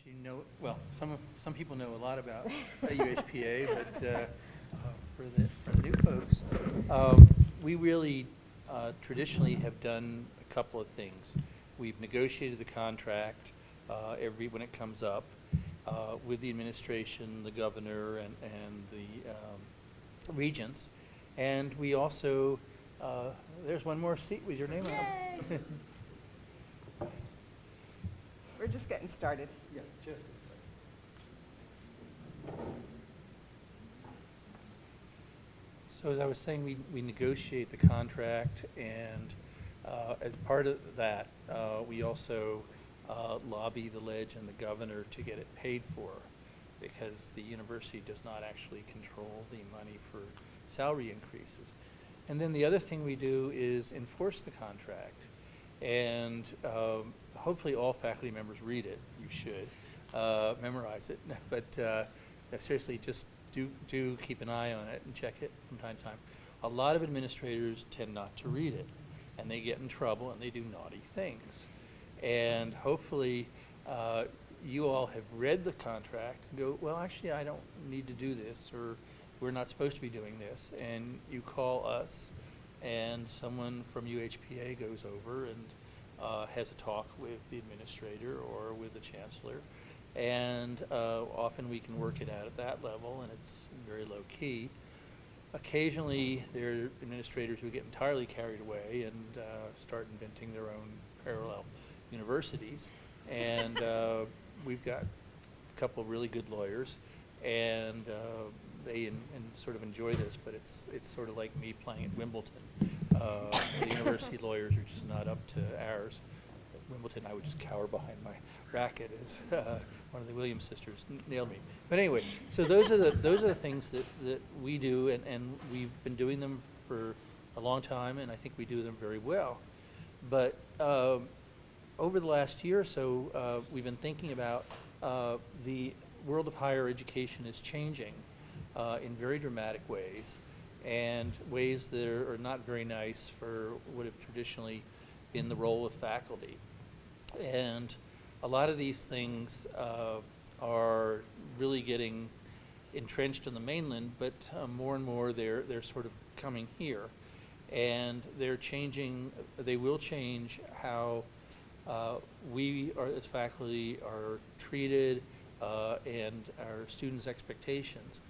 you know, well, some people know a lot about UHPA, but for the new folks, we really traditionally have done a couple of things. We've negotiated the contract when it comes up with the administration, the governor, and the regents, and we also there's one more seat with your name on it. We're just getting started. Yeah, just get started. So as I was saying, we negotiate the contract, and as part of that, we also lobby the ledge and the governor to get it paid for, because the university does not actually control the money for salary increases. And then the other thing we do is enforce the contract. And hopefully all faculty members read it. You should memorize it, but seriously, just do keep an eye on it and check it from time to time. A lot of administrators tend not to read it, and they get in trouble and they do naughty things. And hopefully you all have read the contract and go, well, actually, I don't need to do this, or we're not supposed to be doing this. And you call us, and someone from UHPA goes over and has a talk with the administrator or with the chancellor, and often we can work it out at that level, and it's very low key. Occasionally there are administrators who get entirely carried away and start inventing their own parallel universities, and we've got a couple of really good lawyers, and they sort of enjoy this, but it's sort of like me playing at Wimbledon. The university lawyers are just not up to ours. At Wimbledon, I would just cower behind my racket as one of the Williams sisters nailed me. But anyway, so those are the things that we do, and we've been doing them for a long time, and I think we do them very well. But over the last year or so, we've been thinking about the world of higher education is changing in very dramatic ways, and ways that are not very nice for what have traditionally been the role of faculty. And a lot of these things are really getting entrenched on the mainland, but more and more they're sort of coming here. And they're changing, they will change how we as faculty are treated and our students' expectations.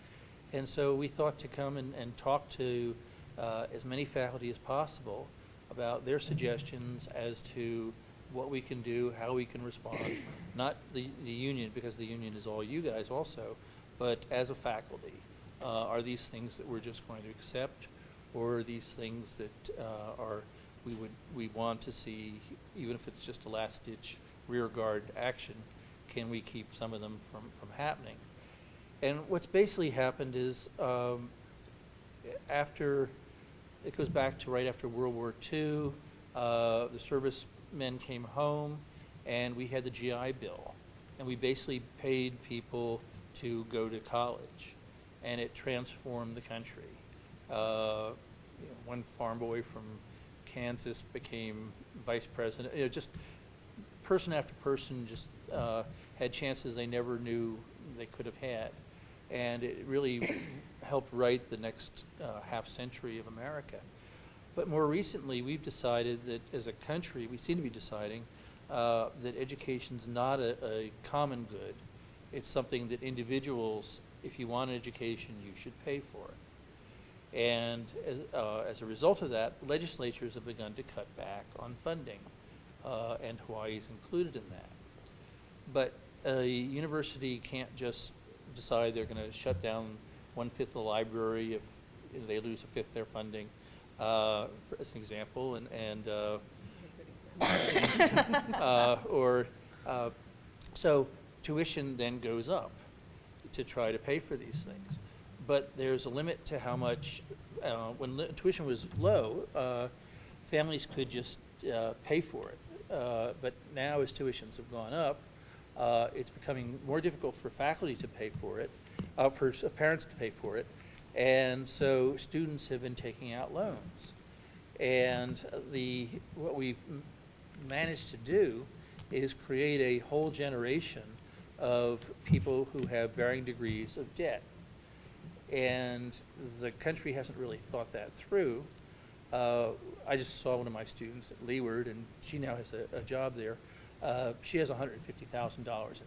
And so we thought to come and talk to as many faculty as possible about their suggestions as to what we can do, how we can respond, not the union, because the union is all you guys also, but as a faculty. Are these things that we're just going to accept, or are these things that we want to see, even if it's just a last-ditch rearguard action, can we keep some of them from happening? And what's basically happened is it goes back to right after World War II, the servicemen came home, and we had the GI Bill, and we basically paid people to go to college, and it transformed the country. One farm boy from Kansas became vice president. Just person after person just had chances they never knew they could have had. And it really helped write the next half century of America. But more recently, we've decided that as a country, we seem to be deciding that education's not a common good. It's something that individuals, if you want an education, you should pay for it. And as a result of that, the legislatures have begun to cut back on funding, and Hawaii is included in that. But a university can't just decide they're going to shut down 1/5 of the library if they lose 1/5 of their funding, as an example, so tuition then goes up to try to pay for these things. But there's a limit to how much, when tuition was low, families could just pay for it. But now as tuitions have gone up, it's becoming more difficult for faculty to pay for it, for parents to pay for it, and so students have been taking out loans. And what we've managed to do is create a whole generation of people who have varying degrees of debt. And the country hasn't really thought that through. I just saw one of my students at Leeward, and she now has a job there. She has $150,000 in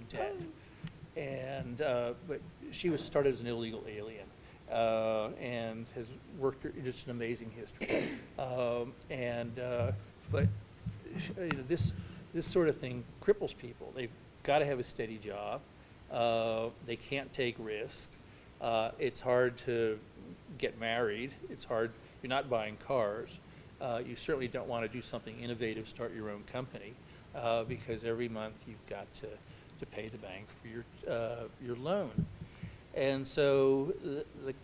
debt. And, but she was started as an illegal alien, and has worked just an amazing history. But you know, this sort of thing cripples people. They've got to have a steady job. They can't take risk. It's hard to get married. It's hard. You're not buying cars. You certainly don't want to do something innovative, start your own company, because every month you've got to pay the bank for your loan. And so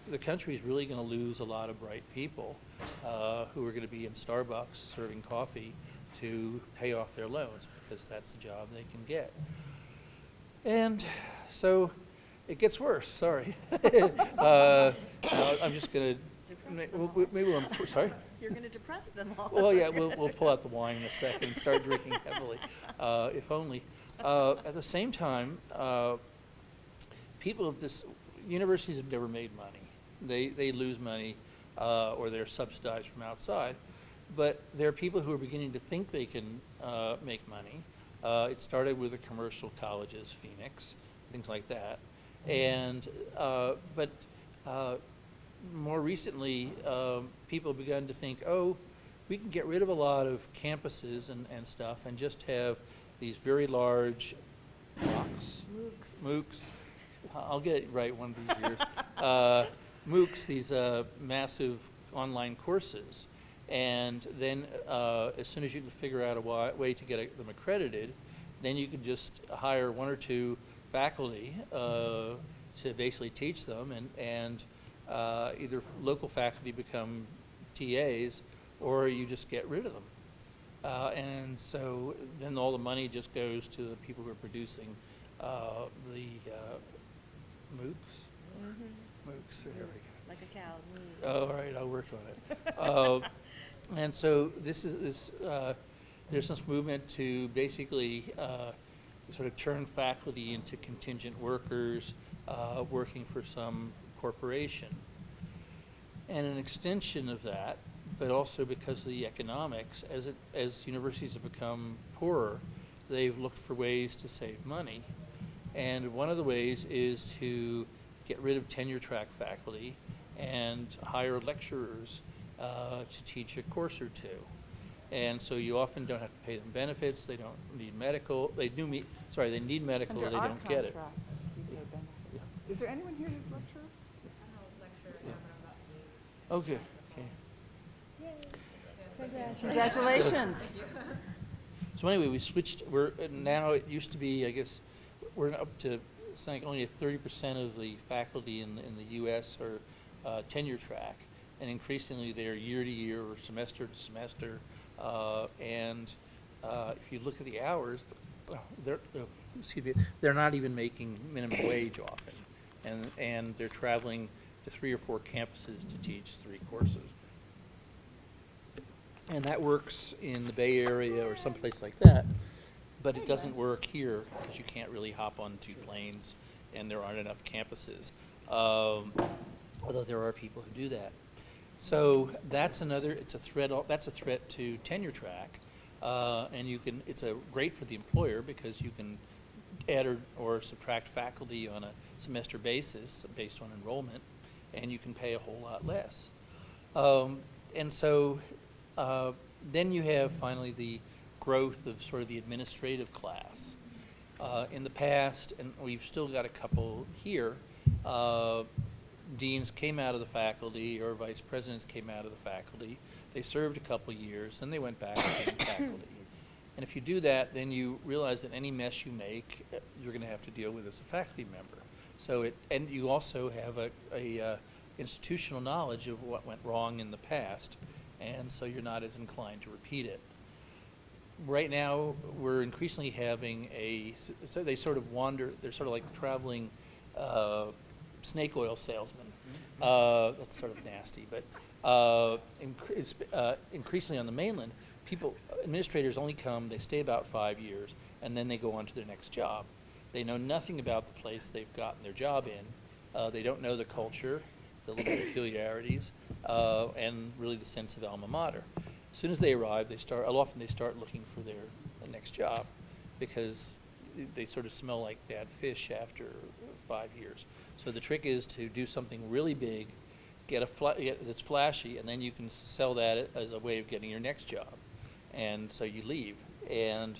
the country is really going to lose a lot of bright people who are going to be in Starbucks serving coffee to pay off their loans, because that's the job they can get. And so it gets worse, sorry. I'm just going to, maybe we'll, sorry? You're going to depress them all. Well, yeah, we'll pull out the wine in a second and start drinking heavily, if only. At the same time, universities have never made money. They lose money, or they're subsidized from outside. But there are people who are beginning to think they can make money. It started with the commercial colleges, Phoenix, things like that. And, but more recently, people have begun to think, oh, we can get rid of a lot of campuses and stuff and just have these very large MOOCs. I'll get it right one of these years. MOOCs, these massive online courses. And then as soon as you can figure out a way to get them accredited, then you can just hire one or two faculty to basically teach them, and either local faculty become TAs, or you just get rid of them. And so then all the money just goes to the people who are producing the MOOCs. Mm-hmm. MOOCs, there we go. Like a cow. Oh, all right, I'll work on it. And so there's this movement to basically sort of turn faculty into contingent workers working for some corporation. And an extension of that, but also because of the economics, as universities have become poorer, they've looked for ways to save money. And one of the ways is to get rid of tenure-track faculty and hire lecturers to teach a course or two. And so you often don't have to pay them benefits. They don't need medical. They need medical. Under They our don't get it. contract, we pay benefits. Is there anyone here who's lecturer? Okay. Congratulations. So anyway, we switched. Now it used to be, I guess, we're up to saying only 30% of the faculty in the U.S. are tenure track, and increasingly they're year to year or semester to semester. If you look at the hours, they're not even making minimum wage often, and they're traveling to 3 or 4 campuses to teach 3 courses. And that works in the Bay Area or someplace like that, but it doesn't work here because you can't really hop on 2 planes and there aren't enough campuses, although there are people who do that. So that's that's a threat to tenure track, and it's great for the employer because you can add or subtract faculty on a semester basis based on enrollment, and you can pay a whole lot less. And so then you have finally the growth of sort of the administrative class. In the past, and we've still got a couple here, deans came out of the faculty or vice presidents came out of the faculty. They served a couple years, then they went back and became faculty. And if you do that, then you realize that any mess you make, you're going to have to deal with as a faculty member. So and you also have a institutional knowledge of what went wrong in the past, and so you're not as inclined to repeat it. Right now, we're increasingly having so they sort of wander, they're sort of like traveling snake oil salesmen. That's sort of nasty, but increasingly on the mainland, administrators only come, they stay about 5 years, and then they go on to their next job. They know nothing about the place they've gotten their job in. They don't know the culture, the little peculiarities, and really the sense of alma mater. As soon as they arrive, often they start looking for their next job because they sort of smell like bad fish after 5 years. So the trick is to do something really big, get that's flashy, and then you can sell that as a way of getting your next job. And so you leave. And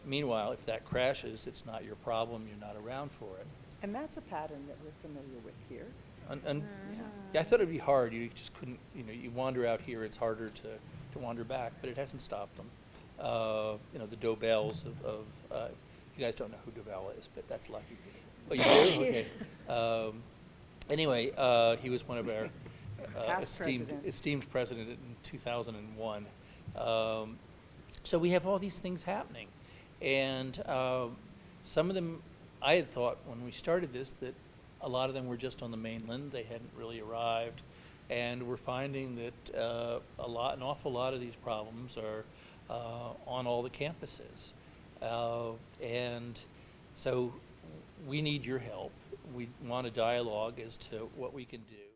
meanwhile, if that crashes, it's not your problem. You're not around for it. And that's a pattern that we're familiar with here. And yeah, I thought it'd be hard. You just couldn't, you wander out here. It's harder to wander back, but it hasn't stopped them. The Dobells of you guys don't know who Dobell is, but that's lucky. Oh, you do? Okay. Anyway, he was one of our Past presidents. esteemed president in 2001. So we have all these things happening, and some of them, I had thought when we started this that a lot of them were just on the mainland. They hadn't really arrived, and we're finding that an awful lot of these problems are on all the campuses, and so we need your help. We want a dialogue as to what we can do.